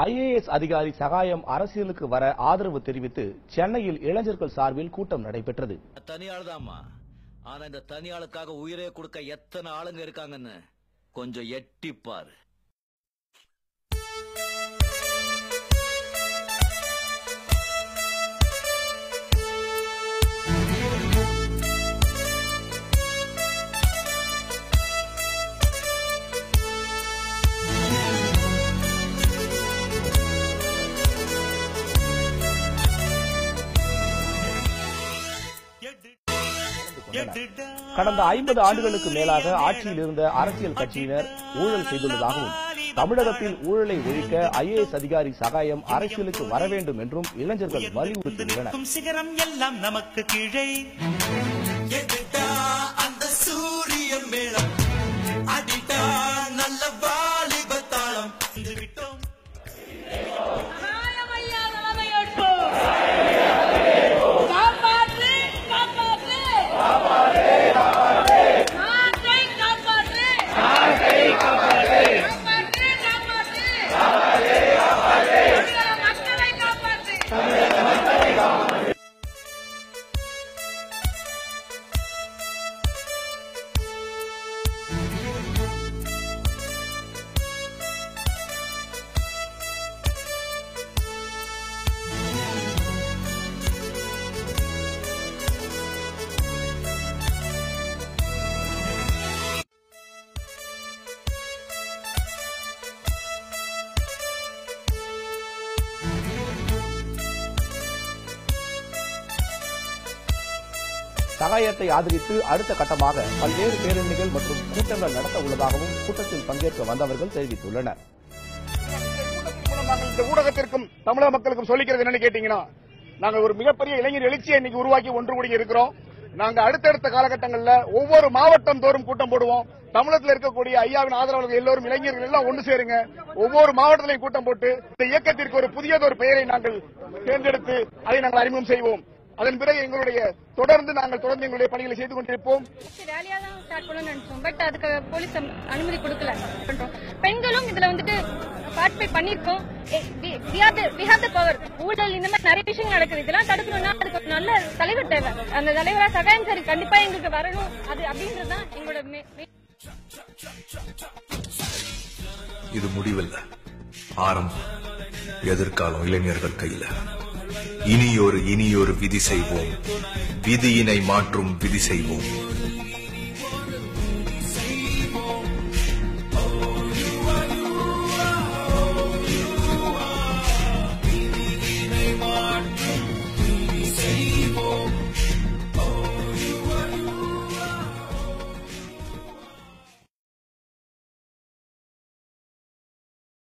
IAS அதிகாரி சகாயம் அரசியலுக்கு வர ஆதரவு தெரிவித்து சென்னையில் இளைஞர்கள் சார்பில் கூட்டம் நடைபெற்றது. தனியாள்தாம்மா, ஆனா இந்த தனியாளுக்காக உயிரே கொடுக்க எத்தனை ஆளுங்க இருக்காங்கன்னு கொஞ்சம் எட்டிப்பாரு. கடந்த 50 ஆண்டுகளுக்கு மேலாக ஆட்சியில் இருந்த அரசியல் கட்சியினர் ஊழல் செய்துள்ளதாகவும் தமிழகத்தில் ஊழலை ஒழிக்க IAS அதிகாரி சகாயம் அரசியலுக்கு வர வேண்டும் என்றும் இளைஞர்கள் வலியுறுத்தியுள்ளனர். சிகரம் எல்லாம் நமக்கு கீழே அந்த சூரிய மேளம் அடிட்டா நல்ல வாலிபத்தாளம் விட்டோம். சகாயத்தை ஆதரித்து அடுத்த கட்டமாக பல்வேறு பேரணிகள் மற்றும் கூட்டங்கள் நடத்த உள்ளதாகவும் கூட்டத்தில் பங்கேற்க வந்தவர்கள் தெரிவித்துள்ளனர். இந்த ஊடகத்திற்கும் தமிழக மக்களுக்கும் சொல்லிக்கிறது என்னன்னு கேட்டீங்கன்னா, நாங்க ஒரு மிகப்பெரிய இளைஞர் எழுச்சியை இன்னைக்கு உருவாக்கி ஒன்று கூடி இருக்கிறோம். நாங்க அடுத்தடுத்த காலகட்டங்களில் ஒவ்வொரு மாவட்டம் தோறும் கூட்டம் போடுவோம். தமிழகத்தில் இருக்கக்கூடிய ஐயாவின் ஆதரவாளர்கள் எல்லோரும் இளைஞர்கள் எல்லாம் ஒன்று சேருங்க. ஒவ்வொரு மாவட்டத்திலையும் கூட்டம் போட்டு இந்த இயக்கத்திற்கு ஒரு புதியதொரு பெயரை நாங்கள் தேர்ந்தெடுத்து அதை நாங்கள் அறிமுகம் செய்வோம். அதன் பிறகு எங்களுடைய தொடர்ந்து எங்களுடைய பணிகளை செய்து கொண்டிருப்போம். ரேலியா தான் ஸ்டார்ட் பண்ணணும்னு நினைச்சோம், பட் அதுக்கு போலீஸ் அனுமதி கொடுக்கல. பெண்களும் இதுல வந்துட்டு பார்ட்டிசிபேட் பண்ணிருக்கோம். we have the power. ஊழல் இந்த மாதிரி நிறைய விஷயங்கள் நடக்குது. இதெல்லாம் தடுக்கணும்னா அதுக்கு ஒரு நல்ல தலைவர் தேவை. அந்த தலைவரா சகாயம் சார் கண்டிப்பா எங்களுக்கு வரணும். அது அப்படின்றதுதான் எங்களோட இது முடிவில்லை, ஆரம்பம். எதிர்காலம் இளைஞர்கள் கையில. இனியொரு விதி செய்வோம், விதியினை மாற்றும் விதி செய்வோம்.